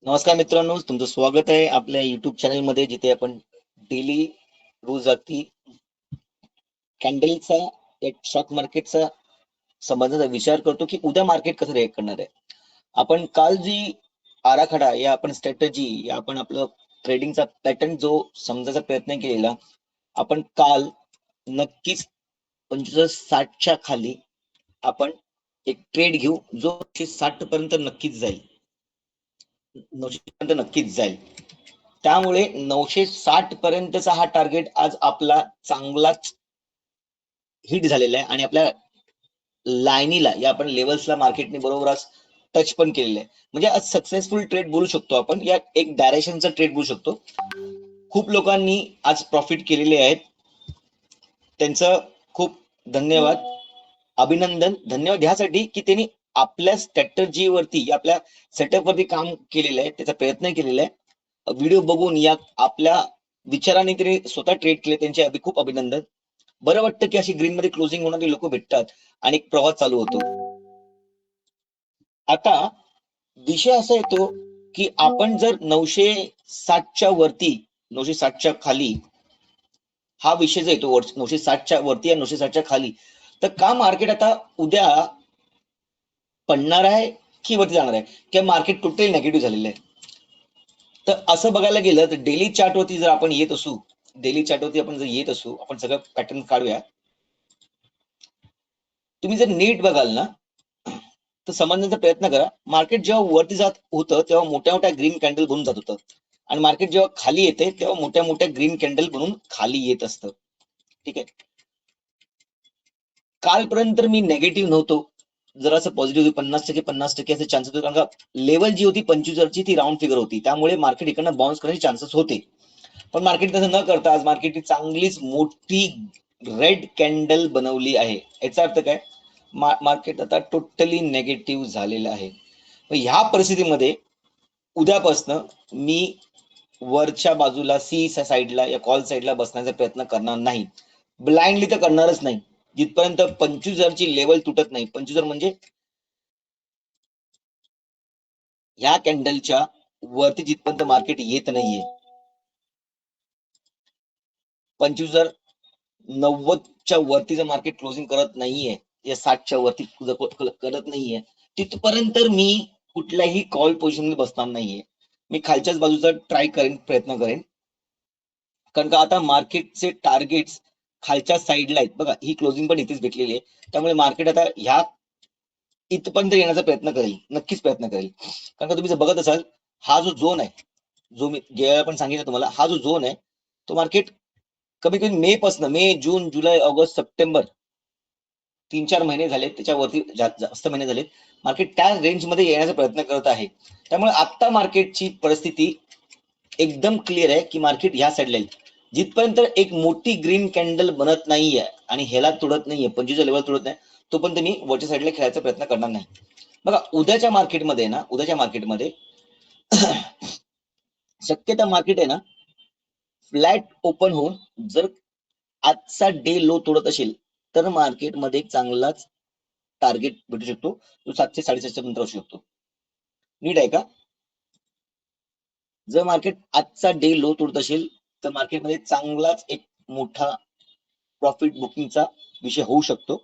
नमस्कार मित्रांनो, तुमचं स्वागत आहे आपल्या युट्यूब चॅनल मध्ये, जिथे आपण डेली रोज कॅन्डलचा या स्टॉक मार्केटचा संबंधाचा विचार करतो की उद्या मार्केट कसं रिएक्ट करणार आहे. आपण काल जी आराखडा या आपण स्ट्रॅटेजी या आपण आपलं ट्रेडिंगचा पॅटर्न जो समजायचा प्रयत्न केलेला, आपण काल नक्कीच 2560च्या खाली आपण एक ट्रेड घेऊ जो 960 पर्यंत नक्कीच जाईल. 900 पर्यंत नक्कीच जाईल. त्यामुळे 960 पर्यंतचा हा टार्गेट आज आपला चांगलाच हिट झालेला आहे आणि आपल्या लाईनीला या आपण लेवल्सला मार्केटने बरोबरच टच पण केलेलं आहे. म्हणजे आज सक्सेसफुल ट्रेड बोलू शकतो आपण, या एक डायरेक्शनचा ट्रेड बोलू शकतो. खूप लोकांनी आज प्रॉफिट केलेले आहेत, त्यांचं खूप धन्यवाद, अभिनंदन. धन्यवाद ह्यासाठी की त्यांनी आपल्या स्ट्रॅटर्जीवरती आपल्या सेटअप वरती काम केलेलं आहे, त्याचा प्रयत्न केलेला आहे. व्हिडिओ बघून या आपल्या विचाराने त्यांनी स्वतः ट्रेड केले, त्यांचे खूप अभिनंदन. बरं वाटतं की अशी ग्रीन मध्ये क्लोजिंग होणारी लोक भेटतात आणि एक प्रवास चालू होतो. आता विषय असा येतो की आपण जर 960च्या वरती 960च्या खाली हा विषय जो येतो 960च्या वरती या 960च्या खाली, तर का मार्केट आता उद्या पडणार आहे की वरती जाणार आहे, किंवा मार्केट टोटली नेगेटिव्ह झालेलं आहे. तर असं बघायला गेलं तर डेली चार्ट वरती जर आपण येत असू, आपण सगळं पॅटर्न काढूया. तुम्ही जर नीट बघाल ना, तर समजण्याचा प्रयत्न करा. मार्केट जेव्हा वरती जात होतं तेव्हा मोठ्या मोठ्या ग्रीन कॅन्डल बनून जात होतं, आणि मार्केट जेव्हा खाली येते तेव्हा मोठ्या मोठ्या ग्रीन कॅन्डल बनून खाली येत असतं. ठीक आहे, कालपर्यंत मी नेगेटिव्ह नव्हतो, जरासं पॉझिटिव्ह 50% असे चान्सेस होते, कारण का लेवल जी होती 25,000ची ती राऊंड फिगर होती, त्यामुळे मार्केट इकडनं बाउन्स करण्याचे चान्सेस होते. पण मार्केट तसं न करता आज मार्केटची चांगलीच मोठी रेड कॅन्डल बनवली आहे. याचा अर्थ काय, मार्केट आता टोटली नेगेटिव्ह झालेलं आहे. ह्या परिस्थितीमध्ये उद्यापासनं मी वरच्या बाजूला सी साईडला या कॉल साईडला बसण्याचा प्रयत्न करणार नाही. ब्लाइंडली तर करणारच नाही, जिथपर्यंत 25,000ची लेवल तुटत नाही. 25,000 म्हणजे ह्या कॅन्डलच्या वरती जिथपर्यंत मार्केट येत नाहीये, 25,090च्या वरती जर मार्केट क्लोजिंग करत नाहीये, या 60च्या वरती करत नाहीये, तिथपर्यंत मी कुठल्याही कॉल पोझिशन मध्ये बसणार नाहीये. मी खालच्याच बाजूचा ट्राय करेन, प्रयत्न करेन, कारण का आता मार्केटचे टार्गेट्स खालच्या साईडला आहेत. बघा, ही क्लोजिंग पण इथेच भेटलेली आहे, त्यामुळे मार्केट आता ह्या इथपर्यंत येण्याचा प्रयत्न करेल, नक्कीच प्रयत्न करेल. कारण का तुम्ही जर बघत असाल, हा जो झोन आहे, जो मी गेल्या पण सांगितलं तुम्हाला, हा जो झोन आहे तो मार्केट कमी कमी मे, जून, जुलै, ऑगस्ट, सप्टेंबर 3-4 महिने झाले, त्याच्यावरती जास्त महिने झाले, मार्केट त्या रेंज मध्ये येण्याचा प्रयत्न करत आहे. त्यामुळे आता मार्केटची परिस्थिती एकदम क्लिअर आहे की मार्केट ह्या साईडला येईल. जिथपर्यंत एक मोठी ग्रीन कॅन्डल बनत नाहीये आणि ह्याला तोडत नाहीये, 25 लेवल तोडत नाही, तोपर्यंत मी वरच्या साईडला खेळायचा प्रयत्न करणार नाही. बघा, उद्याच्या मार्केटमध्ये शक्यता मार्केट आहे ना फ्लॅट ओपन होऊन जर आजचा डे लो तोडत असेल तर मार्केटमध्ये चांगलाच टार्गेट भेटू शकतो, जो 700-750 नंतर असू शकतो. नीट आहे का? जर मार्केट आजचा डे लो तोडत असेल तर मार्केटमध्ये चांगलाच एक मोठा प्रॉफिट बुकिंगचा विषय होऊ शकतो.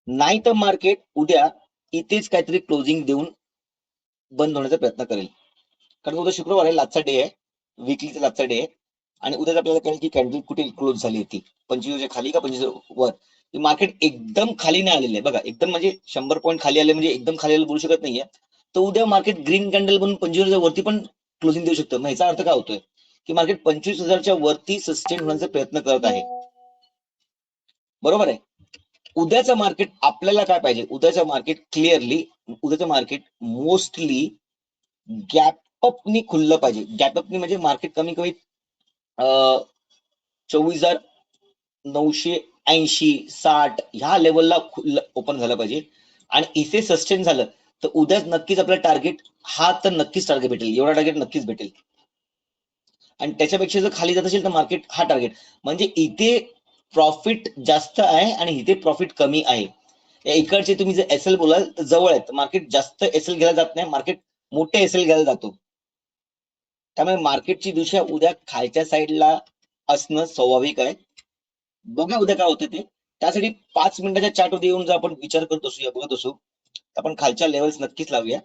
नाही तर मार्केट उद्या इथेच काहीतरी क्लोजिंग देऊन बंद होण्याचा प्रयत्न करेल. कारण उद्या शुक्रवार आहे, लास्टचा डे आहे, विकलीचा लास्टचा डे आहे, आणि उद्याच आपल्याला कळेल की कॅन्डल कुठे क्लोज झाली होती, 25 खाली का 25 वर. मार्केट एकदम खाली नाही आलेले आहे. बघा, एकदम म्हणजे 100 पॉईंट खाली आले म्हणजे एकदम खाली आले बोलू शकत नाहीये. तर उद्या मार्केट ग्रीन कॅन्डल बनून 25 वरती पण क्लोजिंग देऊ शकतं. मग याचा अर्थ काय होतोय की मार्केट 25,000च्या वरती सस्टेन होण्याचा प्रयत्न करत आहे. बरोबर आहे. उद्याचं मार्केट आपल्याला काय पाहिजे, उद्याचं मार्केट मोस्टली गॅप अपनी खुललं पाहिजे. गॅप अपनी म्हणजे मार्केट कमी कमी 24,980-60 ह्या लेवलला ओपन झालं पाहिजे, आणि इथे सस्टेन झालं तर उद्या नक्कीच आपलं टार्गेट हा तर नक्कीच टार्गेट भेटेल, एवढा टार्गेट नक्कीच भेटेल. आणि त्याच्यापेक्षा जर खाली जात असेल तर मार्केट हा टार्गेट, म्हणजे इथे प्रॉफिट जास्त आहे आणि इथे प्रॉफिट कमी आहे. या इकडचे तुम्ही जर एसएल बोलाल तर जवळ आहेत, मार्केट जास्त एसएल घ्यायला जात नाही, मार्केट मोठे एसएल घ्यायला जातो. त्यामुळे मार्केटची दिशा उद्या खालच्या साईडला असणं स्वाभाविक आहे. बघा उद्या काय होतं ते. त्यासाठी 5 मिनिटाच्या चार्टवर येऊन जर आपण विचार करत असू या बघत असू, आपण खालच्या लेवल्स नक्कीच लावूया.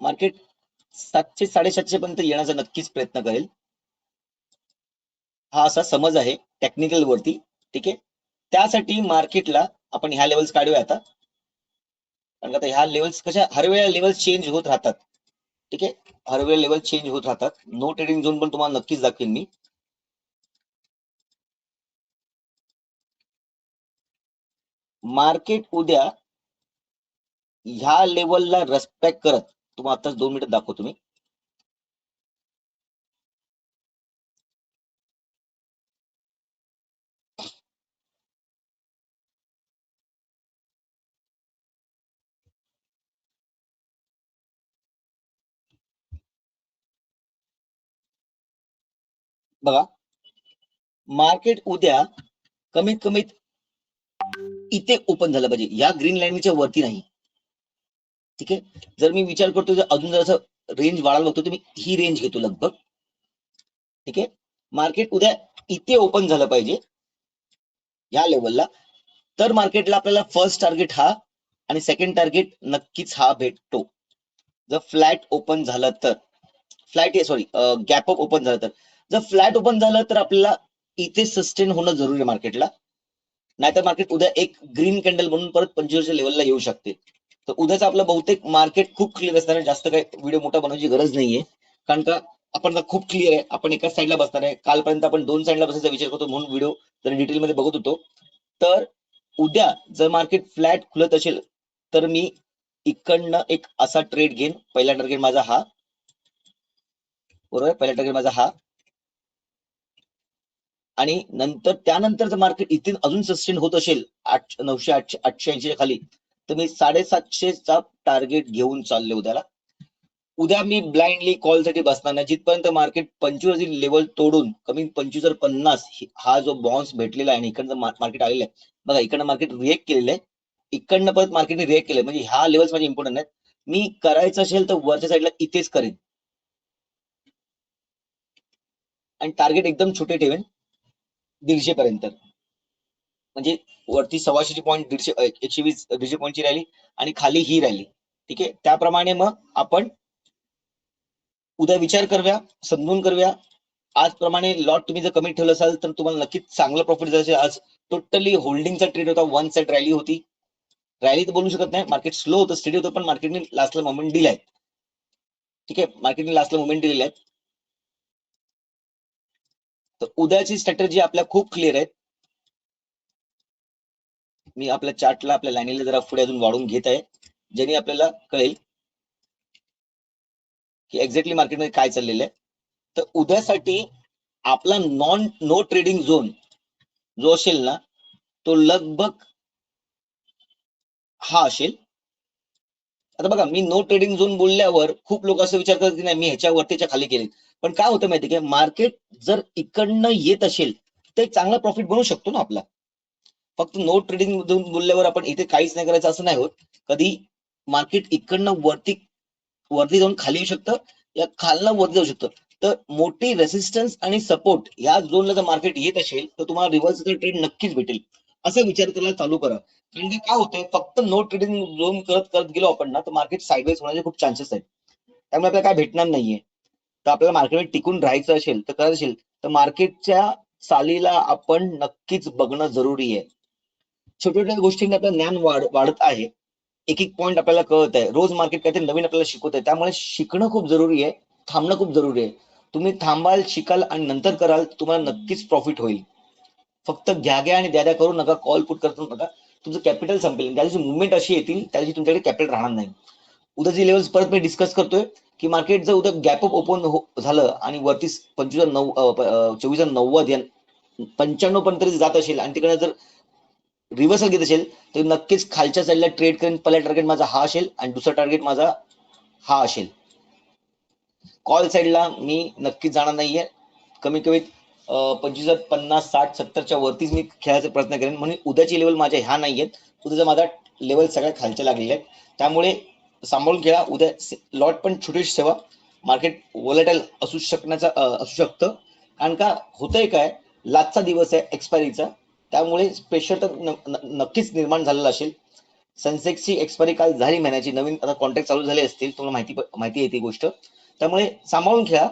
मार्केट 700 750 पर्यंत येण्याचा नक्कीच प्रयत्न करेल. हा असा समज आहे टेक्निकल वरती. ठीक आहे. त्यासाठी मार्केटला आपण ह्या लेवल्स काढूया आता. कारण आता ह्या लेवल्स कशा हर वेळेला लेवल्स चेंज होत राहतात. ठीक आहे. हर वेळेला लेवल चेंज होत राहतात. नो ट्रेडिंग झोन पण तुम्हाला नक्कीच दाखवेन मी. मार्केट उद्या ह्या लेवलला रेस्पेक्ट करत तुम्हाला आताच 2 मिनिटं दाखवतो मी. बघा मार्केट उद्या कमीत कमीत इथे ओपन झालं पाहिजे, या ग्रीन लाईनच्या वरती नाही. ठीक आहे. जर मी विचार करतो जर अजून जर असं रेंज वाढायला बघतो तर मी ही रेंज घेतो लगभग. ठीक आहे. मार्केट उद्या इथे ओपन झालं पाहिजे या लेवलला, तर मार्केटला आपल्याला फर्स्ट टार्गेट हा आणि सेकंड टार्गेट नक्कीच हा भेटतो. जर फ्लॅट ओपन झालं तर, flat sorry gap up open झालं तर, जर फ्लॅट ओपन झालं तर आपल्याला इथे सस्टेन होणं जरुरी आहे मार्केटला. नाहीतर मार्केट उद्या एक ग्रीन कॅन्डल म्हणून परत 25 लेवलला येऊ शकते. तर उद्याच आपलं बहुतेक मार्केट खूप क्लिअर असणार आहे. जास्त काही व्हिडिओ मोठा बनवायची गरज नाहीये, कारण का आपण खूप क्लिअर आहे. आपण एकाच साईडला बसणार आहे. कालपर्यंत आपण 2 साईडला बसायचा विचार करतो म्हणून व्हिडिओ जर डिटेलमध्ये बघत होतो. तर उद्या जर मार्केट फ्लॅट खुलत असेल तर मी इकडनं एक असा ट्रेड घेईन. पहिला टार्गेट माझा हा, बरोबर. पहिला टार्गेट माझा हा, आणि नंतर त्यानंतर जर मार्केट इथे अजून सस्टेन होत असेल 900 880 खाली, तर मी 750चा टार्गेट घेऊन चालले उद्याला. उद्या मी ब्लाइंडली कॉल साठी बसणार नाही. जिथपर्यंत मार्केट 25 लेवल तोडून कमी 25,050 हा जो बॉन्स भेटलेला आहे आणि इकडनं मार्केट आलेलं आहे. बघा इकडनं मार्केट रिएक्ट केलेलं आहे, इकडनं परत मार्केटने रिएक्ट केलंय. म्हणजे ह्या लेवल्स माझे इम्पॉर्टंट आहेत. मी करायचं असेल तर वरच्या साईडला इथेच करेन आणि टार्गेट एकदम छोटे ठेवेन 150 पर्यंत. म्हणजे वरती 125 पॉईंट 120 150 पॉईंटची रॅली आणि खाली ही रॅली. ठीक आहे. त्याप्रमाणे मग आपण उद्या विचार करूया, समजून करूया. आज प्रमाणे लॉट तुम्ही जर कमी ठेवलं असाल तर तुम्हाला नक्कीच चांगलं प्रॉफिट जायचं. आज टोटली होल्डिंगचा ट्रेड होता. वन साइड रॅली होती. रॅली तर बोलू शकत नाही, मार्केट स्लो होतं, स्टेडी होतं, पण मार्केटने लास्टला मोमेंट दिलाय. ठीक आहे. मार्केटने लास्टला मोमेंट दिलेला आहे. तर उद्याची स्ट्रॅटेजी आपल्या खूप क्लिअर आहे. मी आपल्या चार्टला आपल्या लाईनीला जरा पुढे अजून वाढून घेत आहे, ज्याने आपल्याला कळेल की एक्झॅक्टली मार्केटमध्ये काय चाललेलं आहे. तर उद्यासाठी आपला नो ट्रेडिंग झोन जो असेल ना, तो लगभग हा असेल. आता बघा मी नो ट्रेडिंग झोन बोलल्यावर खूप लोक असं विचार करतात की नाही मी ह्याच्यावरतीच्या खाली केले, पण काय होतं माहिती की मार्केट जर इकडनं येत असेल तर एक चांगला प्रॉफिट बनवू शकतो ना आपला. फक्त नो ट्रेडिंग झोन बोलल्यावर आपण इथे काहीच नाही करायचं असं नाही होत. कधी मार्केट इकडनं वरती वरती जाऊन खाली येऊ शकतं या खालनं वरती जाऊ शकतं. तर मोठी रेसिस्टन्स आणि सपोर्ट या झोनला जर मार्केट येत असेल तर तुम्हाला रिव्हर्सल ट्रेड नक्कीच भेटेल. असा विचार करायला चालू करा. कारण की काय होतंय फक्त नो ट्रेडिंग झोन करत करत गेलो आपण ना तर मार्केट साईडवेज होण्याचे खूप चान्सेस आहेत. त्यामुळे आपल्याला काय भेटणार नाहीये. तर आपल्याला मार्केटमध्ये टिकून राहायचं असेल तर करायचं असेल तर मार्केटच्या चालीला आपण नक्कीच बघणं जरुरी आहे. छोट्या छोट्या गोष्टींनी आपलं ज्ञान वाढत आहे. एक एक पॉईंट आपल्याला कळत आहे. रोज मार्केट काहीतरी नवीन आपल्याला शिकवत आहे. त्यामुळे शिकणं खूप जरुरी आहे, थांबणं खूप जरुरी आहे. तुम्ही थांबाल, शिकाल आणि नंतर कराल, तुम्हाला नक्कीच प्रॉफिट होईल. फक्त घ्या घ्या आणि द्या द्या करू नका, कॉल पुट करतो नका. तुमचं कॅपिटल संपेल. त्या दिवशी मुवमेंट अशी येतील त्या दिवशी तुमच्याकडे कॅपिटल राहणार नाही. उद्याची लेवल्स परत मी डिस्कस करतोय की मार्केट जर उद्या गॅप अप ओपन झालं आणि वरती 24,90 या 95 पर्यंत जात असेल आणि तिकडे जर रिव्हर्सल घेत असेल तर नक्कीच खालच्या साईडला ट्रेड करेन. पहिला टार्गेट माझा हा असेल आणि दुसरा टार्गेट माझा हा असेल. कॉल साईडला मी नक्कीच जाणार नाहीये. कमी कमी 25, 50, 60, 70च्या वरतीच मी खेळायचा प्रयत्न करेन. म्हणून उद्याची लेवल माझ्या ह्या नाही आहेत. उद्याचा माझा लेवल सगळ्या खालच्या लागलेल्या आहेत. त्यामुळे सांभाळून खेळा. उद्या लॉट पण छोटीशी ठेवा. मार्केट वोलेटाईल असू शकतं. कारण का होतंय काय, लास्टचा दिवस आहे एक्सपायरीचा, त्यामुळे प्रेशर तर नक्कीच निर्माण झालेलं असेल. सेन्सेक्सची एक्सपायरी काल झाली महिन्याची, नवीन आता कॉन्ट्रॅक्ट चालू झाले असतील, तुम्हाला माहिती आहे ती गोष्ट. त्यामुळे सांभाळून खेळा.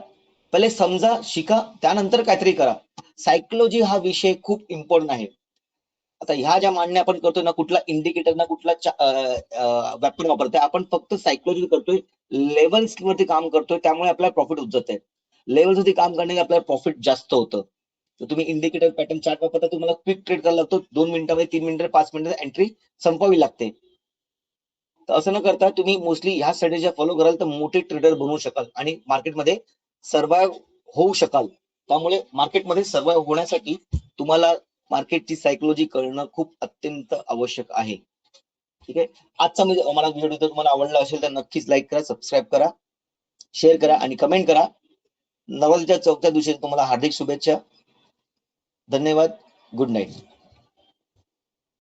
पहिले समजा, शिका, त्यानंतर काहीतरी करा. सायकोलॉजी हा विषय खूप इम्पॉर्टंट आहे. आता ह्या ज्या मांडण्या आपण करतोय ना, कुठला इंडिकेटर ना कुठला वेपन वापरतोय, आपण फक्त सायकोलॉजी करतोय, लेवल्स वरती काम करतोय, त्यामुळे आपल्याला प्रॉफिट होत जात आहे. लेवल्स वरती काम करण्याने आपल्याला प्रॉफिट जास्त होतं. तर तुम्ही इंडिकेटर पॅटर्न चार्ट वापरता, तुम्हाला क्विक ट्रेड करायला लागतो. 2 मिनिटामध्ये, 3 मिनिटं, 5 मिनिटात एंट्री संपवावी लागते. तर असं न करता तुम्ही मोस्टली ह्या स्ट्रॅटेजी फॉलो कराल तर मोठे ट्रेडर बनवू शकाल आणि मार्केटमध्ये सर्व्हाइव्ह होऊ शकाल. त्यामुळे मार्केटमध्ये सर्व्हाइव्ह होण्यासाठी तुम्हाला मार्केटची सायकोलॉजी कळणं खूप अत्यंत आवश्यक आहे. ठीक आहे. आजचा मला व्हिडिओ तुम्हाला आवडला असेल तर नक्कीच लाईक करा, सबस्क्राईब करा, शेअर करा आणि कमेंट करा. नवलच्या 4थ्या दिवशी तुम्हाला हार्दिक शुभेच्छा. धन्यवाद. Good night.